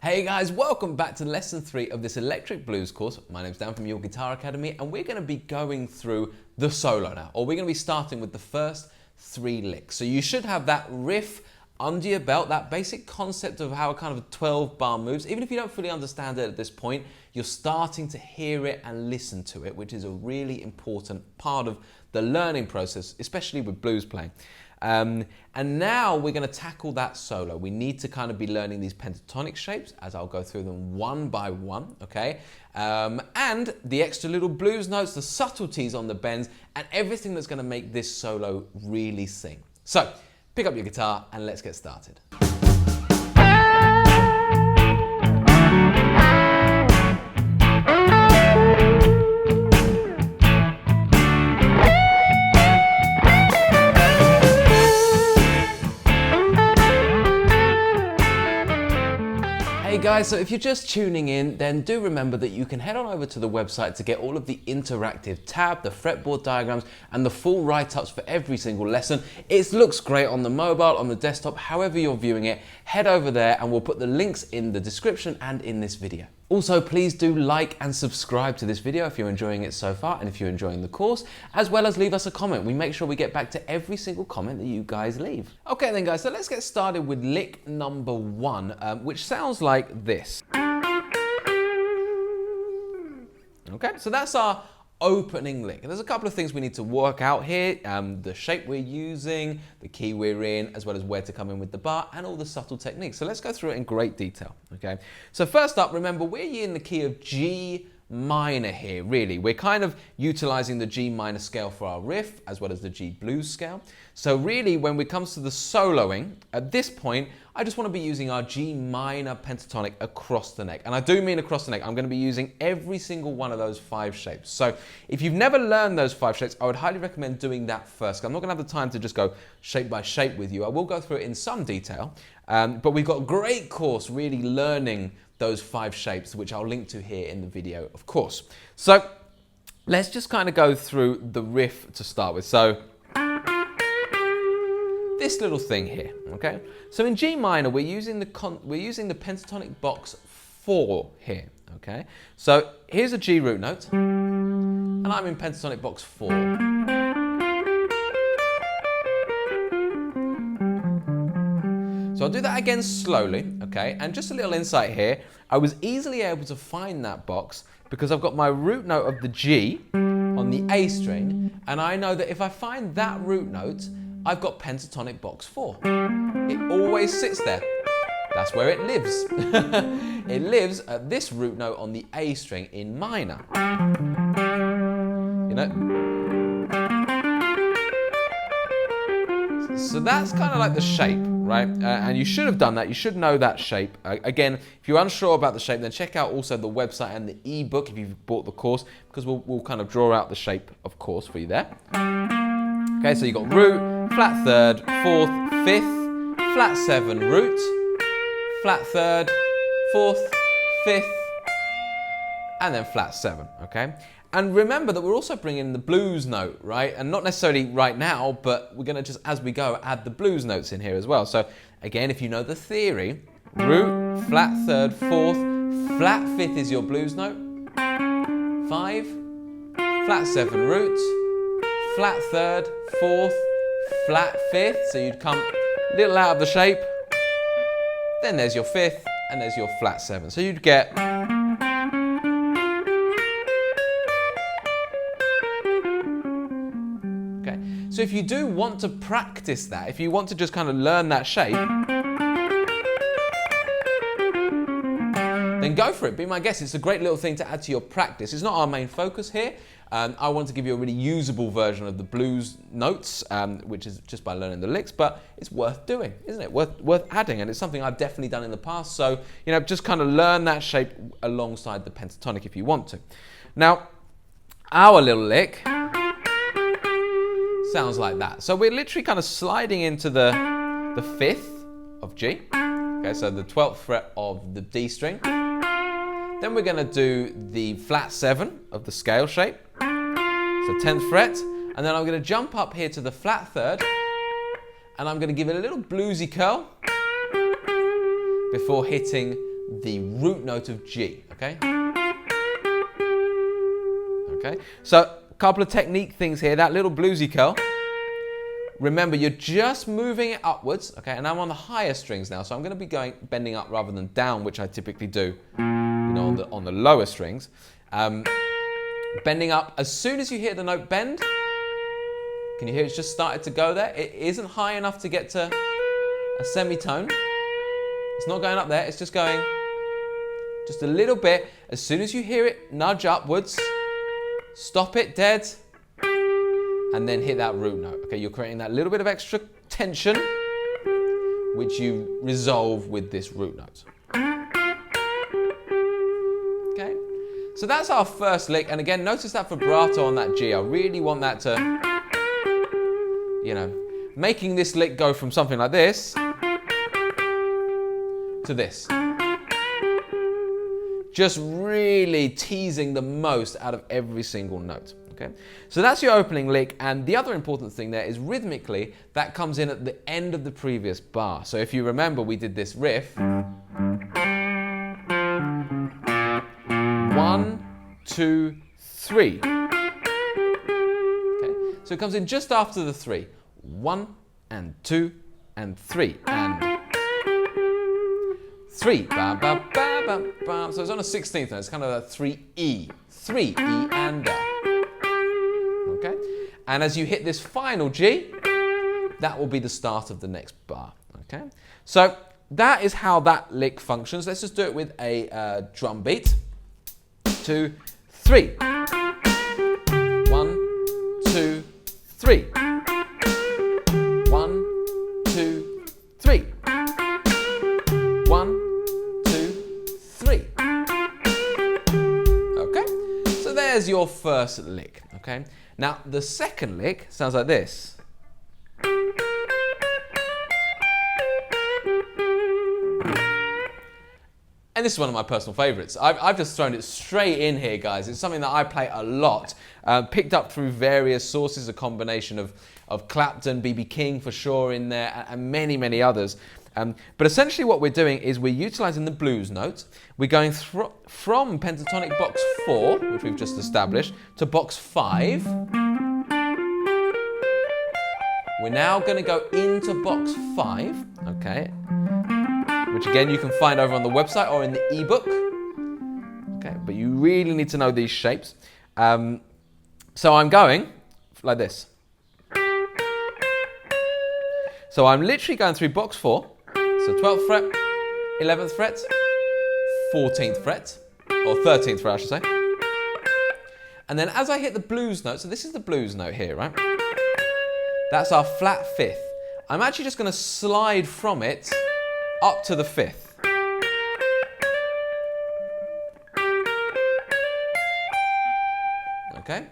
Hey guys, welcome back to lesson 3 of this electric blues course. My name's Dan from Your Guitar Academy, and we're going to be going through the solo now, or we're going to be starting with the first 3 licks. So you should have that riff under your belt, that basic concept of how a kind of a 12-bar moves. Even if you don't fully understand it at this point, you're starting to hear it and listen to it, which is a really important part of the learning process, especially with blues playing. And now we're going to tackle that solo. We need to kind of be learning these pentatonic shapes, as I'll go through them one by one, okay? And the extra little blues notes, the subtleties on the bends, and everything that's going to make this solo really sing. So, pick up your guitar and let's get started. Hey guys, so if you're just tuning in, then do remember that you can head on over to the website to get all of the interactive tab, the fretboard diagrams, and the full write-ups for every single lesson. It looks great on the mobile, on the desktop, however you're viewing it. Head over there and we'll put the links in the description and in this video. Also, please do like and subscribe to this video if you're enjoying it so far and if you're enjoying the course, as well as leave us a comment. We make sure we get back to every single comment that you guys leave. Okay then guys, so let's get started with lick number 1, which sounds like this. Okay, so that's our opening lick. And there's a couple of things we need to work out here. The shape we're using, the key we're in, as well as where to come in with the bar, and all the subtle techniques. So let's go through it in great detail, okay? So first up, remember, we're in the key of G minor here, really. We're kind of utilizing the G minor scale for our riff, as well as the G blues scale. So really, when it comes to the soloing, at this point, I just want to be using our G minor pentatonic across the neck. And I do mean across the neck. I'm going to be using every single one of those 5 shapes. So if you've never learned those 5 shapes, I would highly recommend doing that first. I'm not going to have the time to just go shape by shape with you. I will go through it in some detail, but we've got a great course really learning those 5 shapes, which I'll link to here in the video, of course. So let's just kind of go through the riff to start with. So this little thing here, okay? So in G minor, we're using the pentatonic box 4 here, okay? So here's a G root note, and I'm in pentatonic box 4. So I'll do that again slowly, okay? And just a little insight here, I was easily able to find that box because I've got my root note of the G on the A string, and I know that if I find that root note, I've got pentatonic box 4. It always sits there. That's where it lives. It lives at this root note on the A string in minor. You know? So that's kind of like the shape, right? And you should have done that. You should know that shape. Again, if you're unsure about the shape, then check out also the website and the ebook if you've bought the course, because we'll kind of draw out the shape, of course, for you there. Okay, so you've got root, flat third, 4th, 5th, flat 7, root, flat third, 4th, 5th, and then flat 7, okay? And remember that we're also bringing in the blues note, right? And not necessarily right now, but we're gonna just, as we go, add the blues notes in here as well. So again, if you know the theory, root, flat third, 4th, flat 5th is your blues note, 5, flat 7, root, flat third, 4th, flat 5th, so you'd come a little out of the shape, then there's your 5th, and there's your flat 7. So you'd get... Okay, so if you do want to practice that, if you want to just kind of learn that shape, then go for it, be my guest. It's a great little thing to add to your practice. It's not our main focus here. I want to give you a really usable version of the blues notes, which is just by learning the licks, but it's worth doing, isn't it? Worth adding, and it's something I've definitely done in the past. So, you know, just kind of learn that shape alongside the pentatonic if you want to. Now, our little lick sounds like that. So we're literally kind of sliding into the 5th of G. Okay, so the 12th fret of the D string. Then we're going to do the flat 7 of the scale shape. So 10th fret, and then I'm going to jump up here to the flat 3rd, and I'm going to give it a little bluesy curl before hitting the root note of G, okay? Okay, so a couple of technique things here. That little bluesy curl. Remember, you're just moving it upwards, okay? And I'm on the higher strings now, so I'm going to be bending up rather than down, which I typically do, you know, on the lower strings. Bending up. As soon as you hear the note bend, can you hear it's just started to go there? It isn't high enough to get to a semitone. It's not going up there. It's just going just a little bit. As soon as you hear it nudge upwards, stop it dead, and then hit that root note. Okay, you're creating that little bit of extra tension, which you resolve with this root note. Okay, so that's our first lick. And again, notice that vibrato on that G. I really want that to, you know, making this lick go from something like this to this. Just really teasing the most out of every single note. Okay, so that's your opening lick, and the other important thing there is rhythmically that comes in at the end of the previous bar. So if you remember, we did this riff. 1, 2, 3. Okay, so it comes in just after the 3. 1 and 2 and 3 and 3. Ba, ba, ba, ba, ba. So it's on a 16th note. It's kind of a 3E. 3E and a. Okay? And as you hit this final G, that will be the start of the next bar. Okay? So that is how that lick functions. Let's just do it with a drum beat. 2, 3. 1, 2, 3. 1, 2, 3. 1, 2, 3. Okay? So there's your first lick. Okay? Now the second lick sounds like this. And this is one of my personal favorites. I've just thrown it straight in here, guys. It's something that I play a lot. Picked up through various sources, a combination of Clapton, B.B. King for sure in there, and many, many others. But essentially what we're doing is we're utilizing the blues note. We're going from pentatonic box 4, which we've just established, to box 5. We're now going to go into box 5, okay? Which again you can find over on the website or in the ebook. Okay, but you really need to know these shapes. So I'm going like this. So I'm literally going through box 4. So 12th fret, 11th fret, 14th fret, or 13th fret I should say. And then as I hit the blues note, so this is the blues note here, right? That's our flat 5th. I'm actually just going to slide from it up to the 5th. Okay?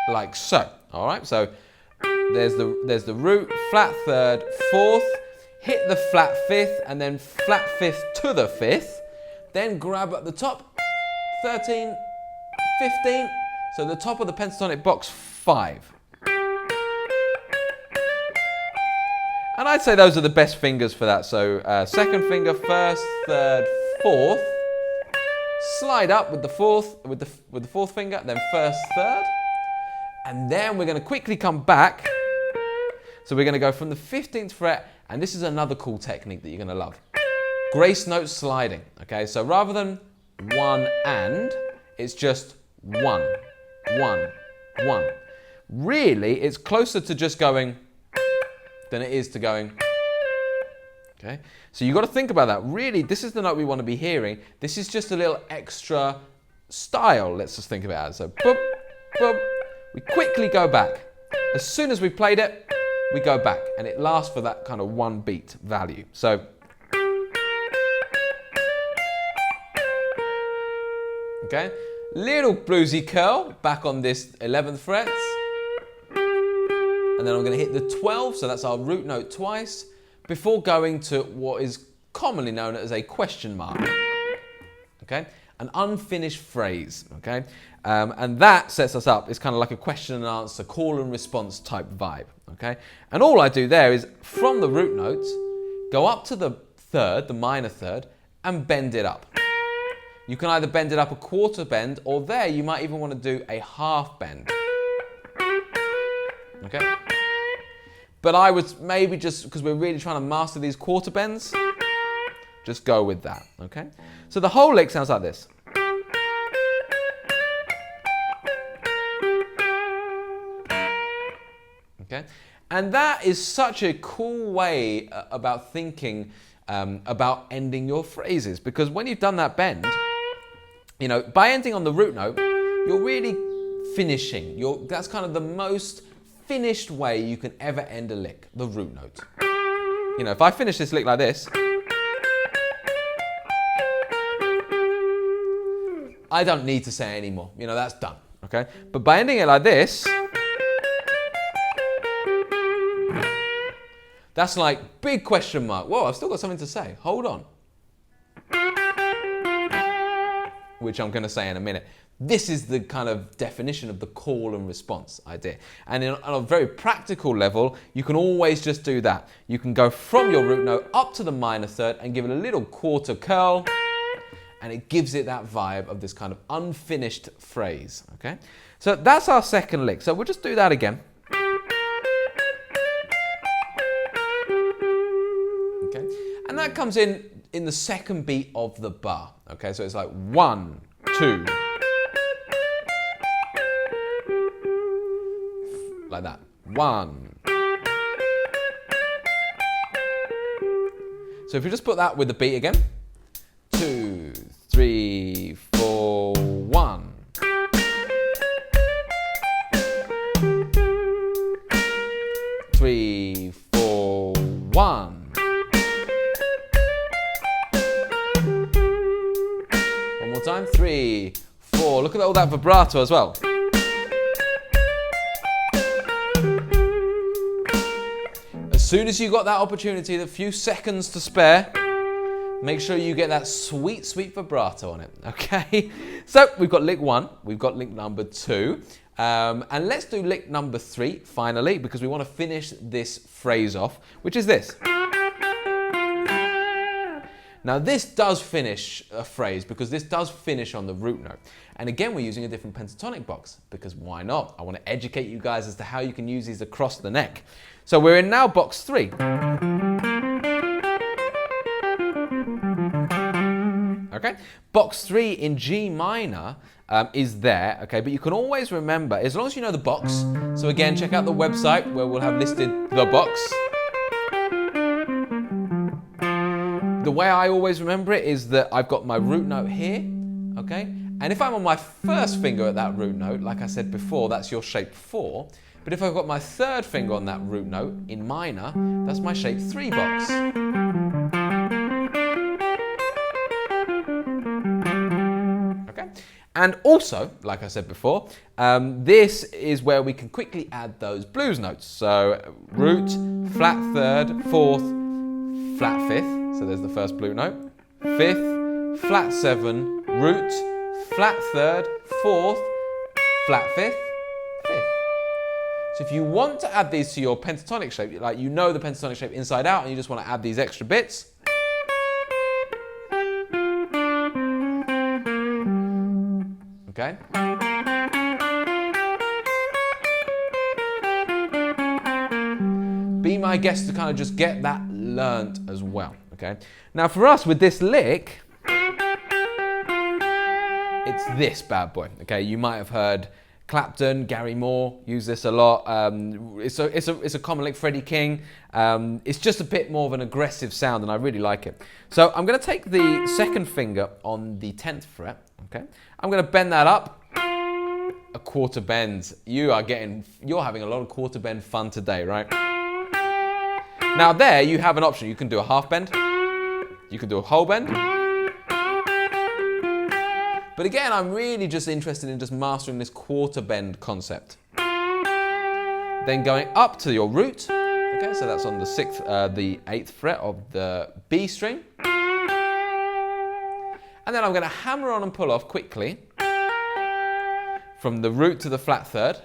Like so. All right? So there's the root, flat 3rd, 4th, hit the flat 5th, and then flat 5th to the 5th. Then grab at the top, 13, 15, so the top of the pentatonic box 5. And I'd say those are the best fingers for that. So second finger, 1st, 3rd, 4th. Slide up with the 4th, with the 4th finger, then 1st, 3rd. And then we're going to quickly come back. So we're going to go from the 15th fret, and this is another cool technique that you're going to love. Grace note sliding. Okay, so rather than 1 and, it's just 1, 1, 1. Really, it's closer to just going than it is to going. Okay, so you've got to think about that. Really, this is the note we want to be hearing. This is just a little extra style. Let's just think about it. So, boop, boop. We quickly go back. As soon as we played it, we go back, and it lasts for that kind of 1 beat value. So, okay, little bluesy curl back on this 11th fret. And then I'm going to hit the 12, so that's our root note twice, before going to what is commonly known as a question mark. Okay, an unfinished phrase. Okay, and that sets us up. It's kind of like a question and answer, call and response type vibe. okay? And all I do there is from the root note, go up to the third, the minor third, and bend it up. You can either bend it up a quarter bend, or there you might even want to do a half bend. Okay? But I would maybe just, because we're really trying to master these quarter bends, just go with that, okay? So the whole lick sounds like this. Okay? And that is such a cool way about thinking about ending your phrases, because when you've done that bend, you know, by ending on the root note, you're really finishing. That's kind of the most finished way you can ever end a lick, the root note. You know, if I finish this lick like this, I don't need to say any more. You know, that's done, okay? But by ending it like this, that's like big question mark. Whoa, I've still got something to say. Hold on. Which I'm going to say in a minute. This is the kind of definition of the call and response idea. And on a very practical level, you can always just do that. You can go from your root note up to the minor third and give it a little quarter curl, and it gives it that vibe of this kind of unfinished phrase, okay? So that's our second lick. So we'll just do that again. Okay? And that comes in the second beat of the bar, okay? So it's like 1, 2, like that. 1. So if you just put that with the beat again. 2, 3, 4, 1. Three, 4, 1. One more time. 3, 4. Look at all that vibrato as well. As soon as you got that opportunity, the few seconds to spare, make sure you get that sweet, sweet vibrato on it, okay? So we've got lick 1, we've got lick number 2, and let's do lick number 3 finally, because we want to finish this phrase off, which is this. Now this does finish a phrase, because this does finish on the root note. And again, we're using a different pentatonic box, because why not? I want to educate you guys as to how you can use these across the neck. So we're in now box 3. Okay, box 3 in G minor is there, okay, but you can always remember, as long as you know the box, so again, check out the website where we'll have listed the box. The way I always remember it is that I've got my root note here, okay, and if I'm on my first finger at that root note, like I said before, that's your shape 4, but if I've got my third finger on that root note in minor, that's my shape 3 box. And also, like I said before, this is where we can quickly add those blues notes. So root, flat third, fourth, flat fifth. So there's the first blue note. Fifth, flat 7, root, flat third, fourth, flat fifth, fifth. So if you want to add these to your pentatonic shape, like you know the pentatonic shape inside out and you just want to add these extra bits, okay? Be my guest to kind of just get that learnt as well, okay? Now for us with this lick, it's this bad boy, okay? You might have heard Clapton, Gary Moore use this a lot. It's a common lick, Freddie King. It's just a bit more of an aggressive sound and I really like it. So I'm gonna take the second finger on the 10th fret, okay? I'm gonna bend that up a quarter bend. You're having a lot of quarter bend fun today, right? Now there you have an option. You can do a half bend, you can do a whole bend. But again, I'm really just interested in just mastering this quarter bend concept. Then going up to your root, okay, so that's on the 8th fret of the B string. And then I'm going to hammer on and pull off quickly from the root to the flat third,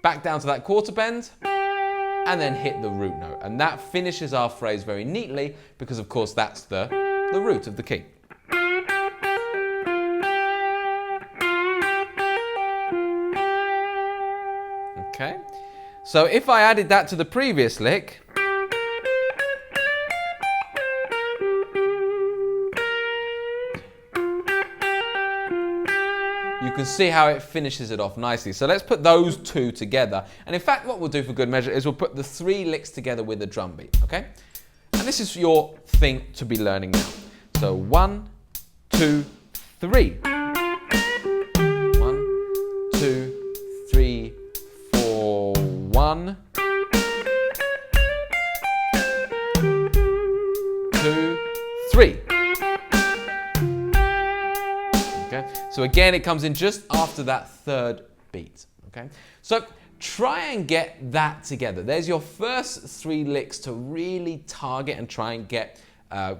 back down to that quarter bend, and then hit the root note. And that finishes our phrase very neatly because, of course, that's the root of the key. Okay, so if I added that to the previous lick, you can see how it finishes it off nicely. So let's put those two together. And in fact, what we'll do for good measure is we'll put the 3 licks together with a drum beat, okay? And this is your thing to be learning now. So 1, 2, 3. 1, 2, 3, 4, 1, 2, 3. Okay, so again, it comes in just after that 3rd beat. Okay, so try and get that together. There's your first 3 licks to really target and try and get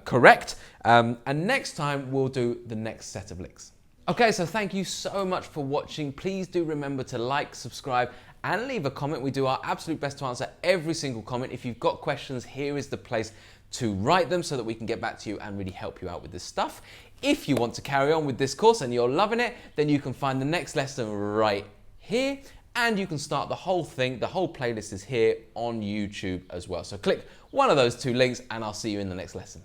correct. And next time we'll do the next set of licks. Okay, so thank you so much for watching. Please do remember to like, subscribe, and leave a comment. We do our absolute best to answer every single comment. If you've got questions, here is the place to write them so that we can get back to you and really help you out with this stuff. If you want to carry on with this course and you're loving it, then you can find the next lesson right here, and you can start the whole thing. The whole playlist is here on YouTube as well. So click one of those 2 links and I'll see you in the next lesson.